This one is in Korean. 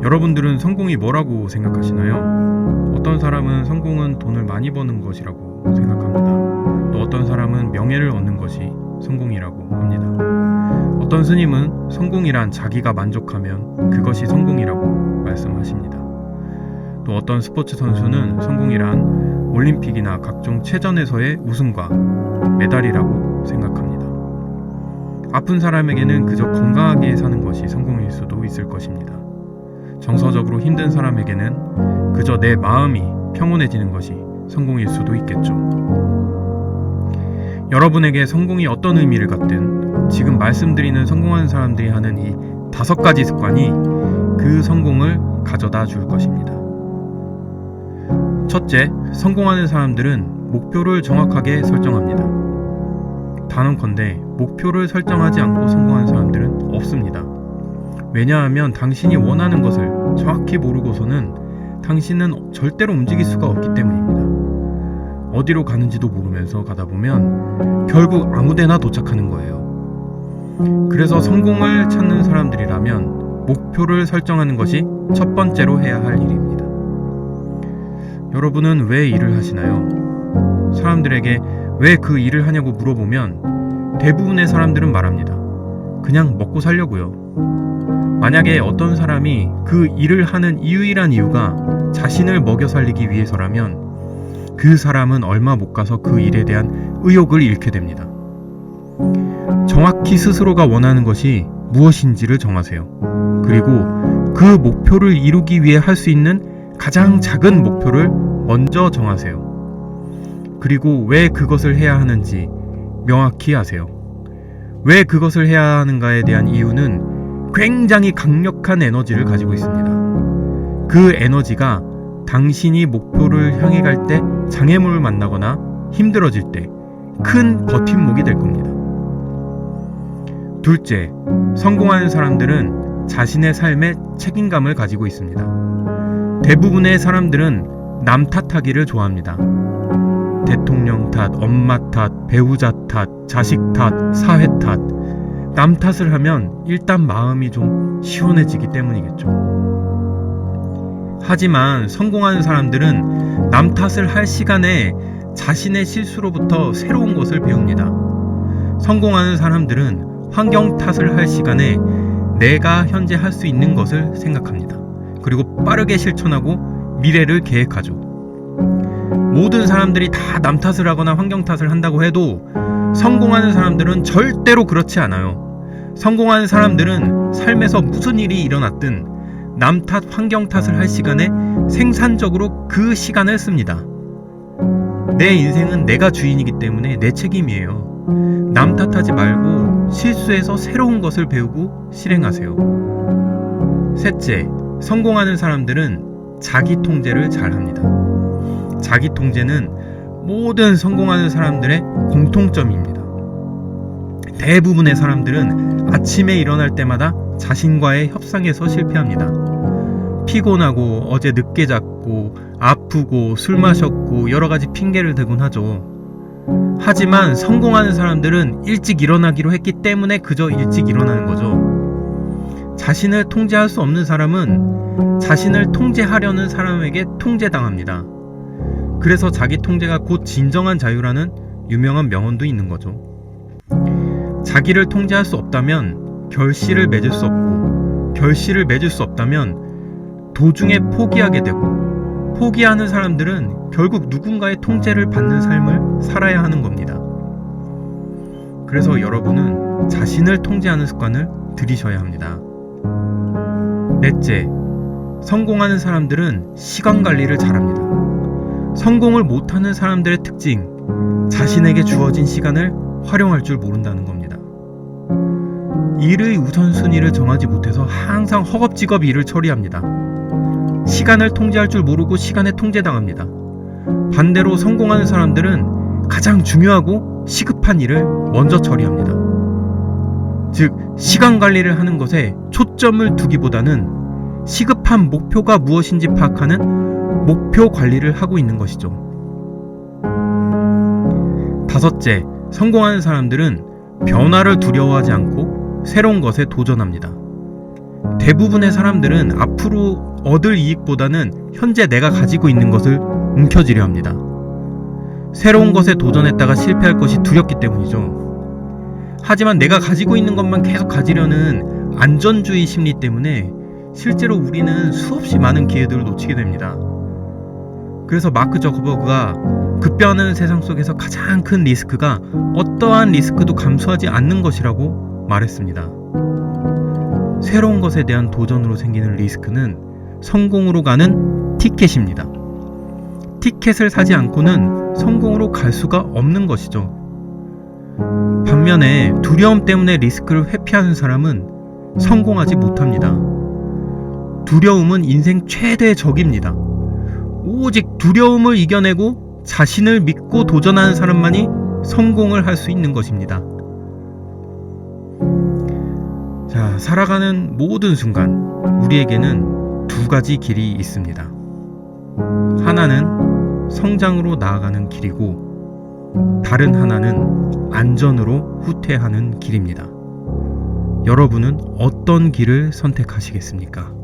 여러분들은 성공이 뭐라고 생각하시나요? 어떤 사람은 성공은 돈을 많이 버는 것이라고 생각합니다. 또 어떤 사람은 명예를 얻는 것이 성공이라고 합니다. 어떤 스님은 성공이란 자기가 만족하면 그것이 성공이라고 말씀하십니다. 또 어떤 스포츠 선수는 성공이란 올림픽이나 각종 체전에서의 우승과 메달이라고 생각합니다. 아픈 사람에게는 그저 건강하게 사는 것이 성공일 수도 있을 것입니다. 정서적으로 힘든 사람에게는 그저 내 마음이 평온해지는 것이 성공일 수도 있겠죠. 여러분에게 성공이 어떤 의미를 갖든 지금 말씀드리는 성공한 사람들이 하는 이 5가지 습관이 그 성공을 가져다 줄 것입니다. 첫째, 성공하는 사람들은 목표를 정확하게 설정합니다. 단언컨대 목표를 설정하지 않고 성공한 사람들은 없습니다. 왜냐하면 당신이 원하는 것을 정확히 모르고서는 당신은 절대로 움직일 수가 없기 때문입니다. 어디로 가는지도 모르면서 가다 보면 결국 아무데나 도착하는 거예요. 그래서 성공을 찾는 사람들이라면 목표를 설정하는 것이 첫 번째로 해야 할 일입니다. 여러분은 왜 일을 하시나요? 사람들에게 왜 그 일을 하냐고 물어보면 대부분의 사람들은 말합니다. 그냥 먹고 살려고요. 만약에 어떤 사람이 그 일을 하는 유일한 이유가 자신을 먹여 살리기 위해서라면 그 사람은 얼마 못 가서 그 일에 대한 의욕을 잃게 됩니다. 정확히 스스로가 원하는 것이 무엇인지를 정하세요. 그리고 그 목표를 이루기 위해 할 수 있는 가장 작은 목표를 먼저 정하세요. 그리고 왜 그것을 해야 하는지 명확히 아세요. 왜 그것을 해야 하는가에 대한 이유는 굉장히 강력한 에너지를 가지고 있습니다. 그 에너지가 당신이 목표를 향해 갈 때 장애물을 만나거나 힘들어질 때 큰 버팀목이 될 겁니다. 둘째, 성공하는 사람들은 자신의 삶에 책임감을 가지고 있습니다. 대부분의 사람들은 남 탓하기를 좋아합니다. 대통령 탓, 엄마 탓, 배우자 탓, 자식 탓, 사회 탓. 남 탓을 하면 일단 마음이 좀 시원해지기 때문이겠죠. 하지만 성공하는 사람들은 남 탓을 할 시간에 자신의 실수로부터 새로운 것을 배웁니다. 성공하는 사람들은 환경 탓을 할 시간에 내가 현재 할 수 있는 것을 생각합니다. 그리고 빠르게 실천하고 미래를 계획하죠. 모든 사람들이 다 남 탓을 하거나 환경 탓을 한다고 해도 성공하는 사람들은 절대로 그렇지 않아요. 성공하는 사람들은 삶에서 무슨 일이 일어났든 남 탓, 환경 탓을 할 시간에 생산적으로 그 시간을 씁니다. 내 인생은 내가 주인이기 때문에 내 책임이에요. 남 탓하지 말고 실수해서 새로운 것을 배우고 실행하세요. 셋째, 성공하는 사람들은 자기 통제를 잘합니다. 자기 통제는 모든 성공하는 사람들의 공통점입니다. 대부분의 사람들은 아침에 일어날 때마다 자신과의 협상에서 실패합니다. 피곤하고 어제 늦게 잤고 아프고 술 마셨고 여러가지 핑계를 대곤 하죠. 하지만 성공하는 사람들은 일찍 일어나기로 했기 때문에 그저 일찍 일어나는 거죠. 자신을 통제할 수 없는 사람은 자신을 통제하려는 사람에게 통제당합니다. 그래서 자기 통제가 곧 진정한 자유라는 유명한 명언도 있는 거죠. 자기를 통제할 수 없다면 결실을 맺을 수 없고, 결실을 맺을 수 없다면 도중에 포기하게 되고, 포기하는 사람들은 결국 누군가의 통제를 받는 삶을 살아야 하는 겁니다. 그래서 여러분은 자신을 통제하는 습관을 들이셔야 합니다. 넷째, 성공하는 사람들은 시간 관리를 잘합니다. 성공을 못하는 사람들의 특징, 자신에게 주어진 시간을 활용할 줄 모른다는 겁니다. 일의 우선순위를 정하지 못해서 항상 허겁지겁 일을 처리합니다. 시간을 통제할 줄 모르고 시간에 통제당합니다. 반대로 성공하는 사람들은 가장 중요하고 시급한 일을 먼저 처리합니다. 즉, 시간 관리를 하는 것에 초점을 두기보다는 시급한 목표가 무엇인지 파악하는 목표 관리를 하고 있는 것이죠. 다섯째, 성공하는 사람들은 변화를 두려워하지 않고 새로운 것에 도전합니다. 대부분의 사람들은 앞으로 얻을 이익보다는 현재 내가 가지고 있는 것을 움켜쥐려 합니다. 새로운 것에 도전했다가 실패할 것이 두렵기 때문이죠. 하지만 내가 가지고 있는 것만 계속 가지려는 안전주의 심리 때문에 실제로 우리는 수없이 많은 기회들을 놓치게 됩니다. 그래서 마크 저커버그가 급변하는 세상 속에서 가장 큰 리스크가 어떠한 리스크도 감수하지 않는 것이라고 말했습니다. 새로운 것에 대한 도전으로 생기는 리스크는 성공으로 가는 티켓입니다. 티켓을 사지 않고는 성공으로 갈 수가 없는 것이죠. 반면에 두려움 때문에 리스크를 회피하는 사람은 성공하지 못합니다. 두려움은 인생 최대의 적입니다. 오직 두려움을 이겨내고 자신을 믿고 도전하는 사람만이 성공을 할 수 있는 것입니다. 자, 살아가는 모든 순간 우리에게는 두 가지 길이 있습니다. 하나는 성장으로 나아가는 길이고 다른 하나는 안전으로 후퇴하는 길입니다. 여러분은 어떤 길을 선택하시겠습니까?